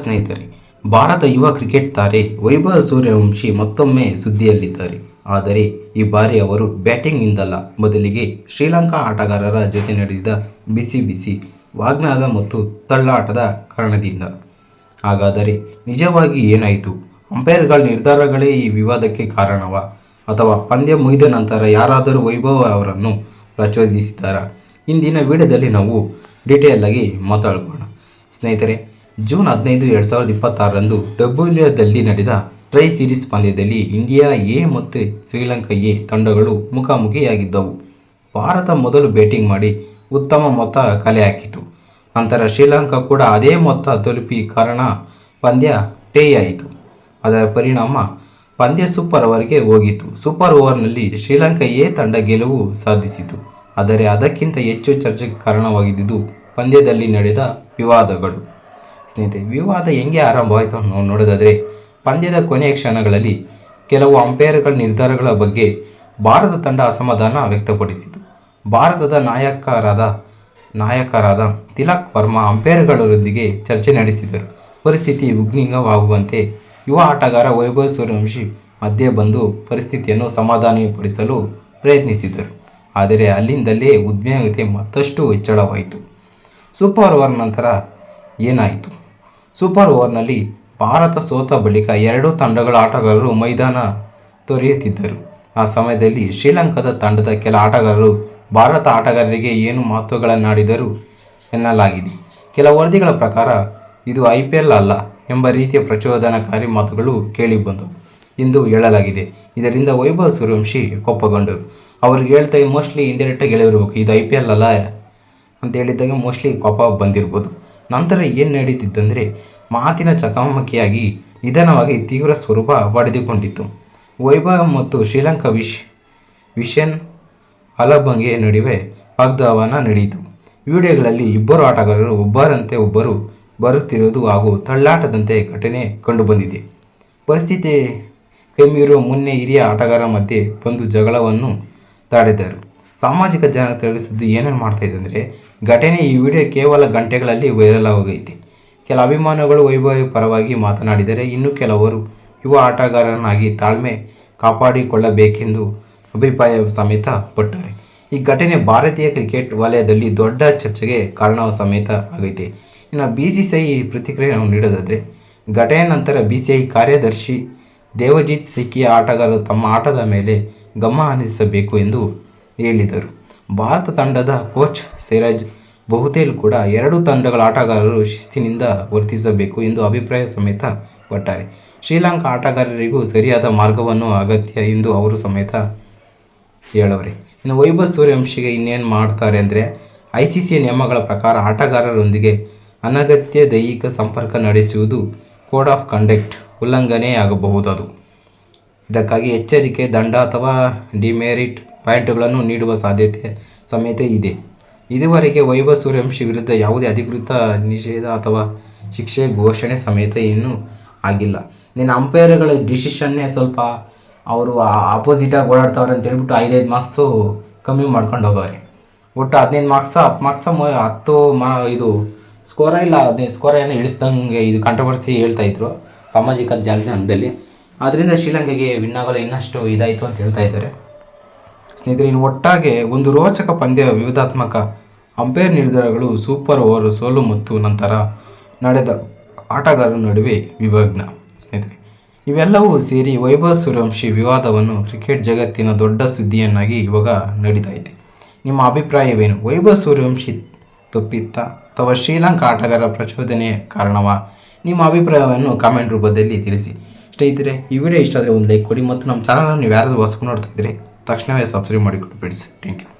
ಸ್ನೇಹಿತರೆ, ಭಾರತ ಯುವ ಕ್ರಿಕೆಟ್ ತಾರೆ ವೈಭವ್ ಸೂರ್ಯವಂಶಿ ಮತ್ತೊಮ್ಮೆ ಸುದ್ದಿಯಲ್ಲಿದ್ದಾರೆ. ಆದರೆ ಈ ಬಾರಿ ಅವರು ಬ್ಯಾಟಿಂಗ್ನಿಂದಲ್ಲ, ಬದಲಿಗೆ ಶ್ರೀಲಂಕಾ ಆಟಗಾರರ ಜೊತೆ ನಡೆದಿದ್ದ ಬಿಸಿ ವಾಗ್ವಾದ ಮತ್ತು ತಳ್ಳಾಟದ ಕಾರಣದಿಂದ. ಹಾಗಾದರೆ ನಿಜವಾಗಿ ಏನಾಯಿತು? ಅಂಪೈರ್ಗಳ ನಿರ್ಧಾರಗಳೇ ಈ ವಿವಾದಕ್ಕೆ ಕಾರಣವಾ? ಅಥವಾ ಪಂದ್ಯ ಮುಗಿದ ನಂತರ ಯಾರಾದರೂ ವೈಭವ್ ಅವರನ್ನು ಪ್ರಚೋದಿಸಿದ್ದಾರಾ? ಇಂದಿನ ವಿಡಿಯೋದಲ್ಲಿ ನಾವು ಡೀಟೇಲ್ ಆಗಿ ಮಾತಾಡೋಣ. ಸ್ನೇಹಿತರೆ, ಜೂನ್ 15, 2026ರಂದು ಡಬ್ಲ್ಯೂದಲ್ಲಿ ನಡೆದ ಟ್ರೈ ಸೀರೀಸ್ ಪಂದ್ಯದಲ್ಲಿ ಇಂಡಿಯಾ ಎ ಮತ್ತು ಶ್ರೀಲಂಕಾ ಎ ತಂಡಗಳು ಮುಖಾಮುಖಿಯಾಗಿದ್ದವು. ಭಾರತ ಮೊದಲು ಬ್ಯಾಟಿಂಗ್ ಮಾಡಿ ಉತ್ತಮ ಮೊತ್ತ ಕಲೆ ಹಾಕಿತು. ನಂತರ ಶ್ರೀಲಂಕಾ ಕೂಡ ಅದೇ ಮೊತ್ತ ತಲುಪಿ ಕಾರಣ ಪಂದ್ಯ ಟೈ ಆಯಿತು. ಅದರ ಪರಿಣಾಮ ಪಂದ್ಯ ಸೂಪರ್ ಓವರ್ಗೆ ಹೋಗಿತ್ತು. ಸೂಪರ್ ಓವರ್ನಲ್ಲಿ ಶ್ರೀಲಂಕಾ ಎ ತಂಡ ಗೆಲುವು ಸಾಧಿಸಿತು. ಆದರೆ ಅದಕ್ಕಿಂತ ಹೆಚ್ಚು ಚರ್ಚೆಗೆ ಕಾರಣವಾಗಿದ್ದುದು ಪಂದ್ಯದಲ್ಲಿ ನಡೆದ ವಿವಾದಗಳು. ಸ್ನೇಹಿತರೆ, ವಿವಾದ ಹೆಂಗೆ ಆರಂಭವಾಯಿತು ಅಂತ ನಾವು ನೋಡೋದಾದರೆ, ಪಂದ್ಯದ ಕೊನೆಯ ಕ್ಷಣಗಳಲ್ಲಿ ಕೆಲವು ಅಂಪೈರ್ಗಳ ನಿರ್ಧಾರಗಳ ಬಗ್ಗೆ ಭಾರತ ತಂಡ ಅಸಮಾಧಾನ ವ್ಯಕ್ತಪಡಿಸಿತು. ಭಾರತದ ನಾಯಕರಾದ ತಿಲಕ್ ವರ್ಮಾ ಅಂಪೈರ್ಗಳೊಂದಿಗೆ ಚರ್ಚೆ ನಡೆಸಿದರು. ಪರಿಸ್ಥಿತಿ ಉದ್ವಿಗ್ನವಾಗುವಂತೆ ಯುವ ಆಟಗಾರ ವೈಭವ್ ಸೂರ್ಯವಂಶಿ ಮಧ್ಯೆ ಬಂದು ಪರಿಸ್ಥಿತಿಯನ್ನು ಸಮಾಧಾನಪಡಿಸಲು ಪ್ರಯತ್ನಿಸಿದರು. ಆದರೆ ಅಲ್ಲಿಂದಲೇ ಉದ್ವಿಗ್ನತೆ ಮತ್ತಷ್ಟು ಹೆಚ್ಚಳವಾಯಿತು. ಸೂಪರ್ ಓವರ್ ನಂತರ ಏನಾಯಿತು? ಸೂಪರ್ ಓವರ್ನಲ್ಲಿ ಭಾರತ ಸೋತ ಬಳಿಕ ಎರಡೂ ತಂಡಗಳ ಆಟಗಾರರು ಮೈದಾನ ತೊರೆಯುತ್ತಿದ್ದರು. ಆ ಸಮಯದಲ್ಲಿ ಶ್ರೀಲಂಕಾದ ತಂಡದ ಕೆಲ ಆಟಗಾರರು ಭಾರತ ಆಟಗಾರರಿಗೆ ಏನು ಮಾತುಗಳನ್ನಾಡಿದರು ಎನ್ನಲಾಗಿದೆ. ಕೆಲ ವರದಿಗಳ ಪ್ರಕಾರ ಇದು IPL ಅಲ್ಲ ಎಂಬ ರೀತಿಯ ಪ್ರಚೋದನಕಾರಿ ಮಾತುಗಳು ಕೇಳಿಬಂದವು ಎಂದು ಹೇಳಲಾಗಿದೆ. ಇದರಿಂದ ವೈಭವ್ ಸೂರ್ಯವಂಶಿ ಕೋಪಗೊಂಡರು. ಅವ್ರಿಗೆ ಹೇಳ್ತಾ ಮೋಸ್ಟ್ಲಿ ಇಂಡೈರೆಕ್ಟಾಗಿ ಹೇಳಿರ್ಬೇಕು, ಇದು IPL ಅಲ್ಲ ಅಂತ ಹೇಳಿದಾಗ ಮೋಸ್ಟ್ಲಿ ಕೋಪ ಬಂದಿರ್ಬೋದು. ನಂತರ ಏನು ನಡೀತಿದ್ದಂದರೆ, ಮಾತಿನ ಚಕಮಕಿಯಾಗಿ ನಿಧಾನವಾಗಿ ತೀವ್ರ ಸ್ವರೂಪ ಪಡೆದುಕೊಂಡಿತ್ತು. ವೈಭವ್ ಮತ್ತು ಶ್ರೀಲಂಕಾ ವಿಷನ್ ಅಲಬಂಗೆ ನಡುವೆ ವಾಗ್ವಾದ ನಡೆಯಿತು. ವಿಡಿಯೋಗಳಲ್ಲಿ ಇಬ್ಬರು ಆಟಗಾರರು ಒಬ್ಬರಂತೆ ಒಬ್ಬರು ಬರುತ್ತಿರುವುದು ಹಾಗೂ ತಳ್ಳಾಟದಂತೆ ಘಟನೆ ಕಂಡುಬಂದಿದೆ. ಪರಿಸ್ಥಿತಿ ಕೈಮೀರುವ ಮುನ್ನೆ ಹಿರಿಯ ಆಟಗಾರ ಮಧ್ಯೆ ಬಂದು ಜಗಳವನ್ನು ತಾಡಿದರು. ಸಾಮಾಜಿಕ ಜಾಲತಾಣದಲ್ಲಿ ಸದ್ದು ಏನೇನು ಮಾಡ್ತಾಯಿದೆ ಅಂದರೆ, ಘಟನೆ ಈ ವಿಡಿಯೋ ಕೇವಲ ಗಂಟೆಗಳಲ್ಲಿ ವೈರಲ್ ಆಗೈತೆ. ಕೆಲ ಅಭಿಮಾನಿಗಳು ವೈಭವ್ ಪರವಾಗಿ ಮಾತನಾಡಿದರೆ, ಇನ್ನು ಕೆಲವರು ಯುವ ಆಟಗಾರನಾಗಿ ತಾಳ್ಮೆ ಕಾಪಾಡಿಕೊಳ್ಳಬೇಕೆಂದು ಅಭಿಪ್ರಾಯ ಸಮೇತ ಪಟ್ಟರೆ. ಈ ಘಟನೆ ಭಾರತೀಯ ಕ್ರಿಕೆಟ್ ವಲಯದಲ್ಲಿ ದೊಡ್ಡ ಚರ್ಚೆಗೆ ಕಾರಣ ಸಮೇತ ಆಗೈತೆ. ಇನ್ನು BCCI ಪ್ರತಿಕ್ರಿಯೆ ನಾವು ನೀಡೋದಾದರೆ, ಘಟನೆ ನಂತರ BCCI ಕಾರ್ಯದರ್ಶಿ ದೇವಜಿತ್ ಸಿಕ್ಕಿಯ ಆಟಗಾರರು ತಮ್ಮ ಆಟದ ಮೇಲೆ ಗಮನ ಹರಿಸಬೇಕು ಎಂದು ಹೇಳಿದರು. ಭಾರತ ತಂಡದ ಕೋಚ್ ಸಿರಾಜ್ ಬಹುತೇಲ್ ಕೂಡ ಎರಡೂ ತಂಡಗಳ ಆಟಗಾರರು ಶಿಸ್ತಿನಿಂದ ವರ್ತಿಸಬೇಕು ಎಂದು ಅಭಿಪ್ರಾಯ ಸಮೇತ ಪಟ್ಟರೆ. ಶ್ರೀಲಂಕಾ ಆಟಗಾರರಿಗೂ ಸರಿಯಾದ ಮಾರ್ಗವನ್ನು ಅಗತ್ಯ ಎಂದು ಅವರು ಸಮೇತ ಹೇಳವ್ರೆ. ಇನ್ನು ವೈಭವ್ ಸೂರ್ಯವಂಶಿಗೆ ಇನ್ನೇನು ಮಾಡ್ತಾರೆ ಅಂದರೆ, ICC ನಿಯಮಗಳ ಪ್ರಕಾರ ಆಟಗಾರರೊಂದಿಗೆ ಅನಗತ್ಯ ದೈಹಿಕ ಸಂಪರ್ಕ ನಡೆಸುವುದು ಕೋಡ್ ಆಫ್ ಕಂಡಕ್ಟ್ ಉಲ್ಲಂಘನೆಯಾಗಬಹುದಾದ. ಇದಕ್ಕಾಗಿ ಎಚ್ಚರಿಕೆ, ದಂಡ ಅಥವಾ ಡಿಮೆರಿಟ್ ಪಾಯಿಂಟ್ಗಳನ್ನು ನೀಡುವ ಸಾಧ್ಯತೆ ಸಮೇತ ಇದೆ. ಇದುವರೆಗೆ ವೈಭವ್ ಸೂರ್ಯವಂಶಿ ವಿರುದ್ಧ ಯಾವುದೇ ಅಧಿಕೃತ ನಿಷೇಧ ಅಥವಾ ಶಿಕ್ಷೆ ಘೋಷಣೆ ಸಮೇತ ಇನ್ನೂ ಆಗಿಲ್ಲ. ನಿನ್ನ ಅಂಪೈರ್ಗಳ ಡಿಸಿಷನ್ನೇ ಸ್ವಲ್ಪ ಅವರು ಆಪೋಸಿಟಾಗಿ ಓಡಾಡ್ತವ್ರೆ ಅಂತ ಹೇಳ್ಬಿಟ್ಟು 5 ಮಾರ್ಕ್ಸು ಕಮ್ಮಿ ಮಾಡ್ಕೊಂಡು ಹೋಗವ್ರೆ. ಒಟ್ಟು 15 ಮಾರ್ಕ್ಸ 10 ಇದು ಸ್ಕೋರ ಇಲ್ಲ 15 ಸ್ಕೋರ ಏನೋ ಇಳಿಸ್ದಂಗೆ ಇದು ಕಾಂಟ್ರವರ್ಸಿ ಹೇಳ್ತಾಯಿದ್ರು ಸಾಮಾಜಿಕ ಜಾಲತಾಣದಲ್ಲಿ. ಆದ್ದರಿಂದ ಶ್ರೀಲಂಕಾಗೆ ವಿನ್ ಆಗೋಲ್ಲ ಇನ್ನಷ್ಟು ಇದಾಯಿತು ಅಂತ ಹೇಳ್ತಾ ಇದ್ದಾರೆ. ಸ್ನೇಹಿತರೆ, ಇನ್ನು ಒಟ್ಟಾಗೆ ಒಂದು ರೋಚಕ ಪಂದ್ಯ, ವಿವಾದಾತ್ಮಕ ಅಂಪೈರ್ ನಿರ್ಧಾರಗಳು, ಸೂಪರ್ ಓವರ್ ಸೋಲು ಮತ್ತು ನಂತರ ನಡೆದ ಆಟಗಾರರ ನಡುವೆ ವಿವಾದ. ಸ್ನೇಹಿತರೆ, ಇವೆಲ್ಲವೂ ಸೇರಿ ವೈಭವ್ ಸೂರ್ಯವಂಶಿ ವಿವಾದವನ್ನು ಕ್ರಿಕೆಟ್ ಜಗತ್ತಿನ ದೊಡ್ಡ ಸುದ್ದಿಯನ್ನಾಗಿ ಇವಾಗ ನಡೀತಾ ಇದೆ. ನಿಮ್ಮ ಅಭಿಪ್ರಾಯವೇನು? ವೈಭವ್ ಸೂರ್ಯವಂಶಿ ತಪ್ಪಿತ್ತ ಅಥವಾ ಶ್ರೀಲಂಕಾ ಆಟಗಾರರ ಪ್ರಚೋದನೆ ಕಾರಣವಾ? ನಿಮ್ಮ ಅಭಿಪ್ರಾಯವನ್ನು ಕಾಮೆಂಟ್ ರೂಪದಲ್ಲಿ ತಿಳಿಸಿ. ಸ್ನೇಹಿತರೆ, ಈ ವಿಡಿಯೋ ಇಷ್ಟ ಆದರೆ ಒಂದು ಲೈಕ್ ಕೊಡಿ ಮತ್ತು ನಮ್ಮ ಚಾನಲನ್ನು ನೀವು ಯಾರಾದರೂ ಹೊಸಕು ನೋಡ್ತಾ ಇದ್ದರೆ ತಕ್ಷಣವೇ ಸಬ್ಸ್ಕ್ರೈಬ್ ಮಾಡಿಕೊಟ್ಟು ಬಿಡಿಸಿ. Thank you.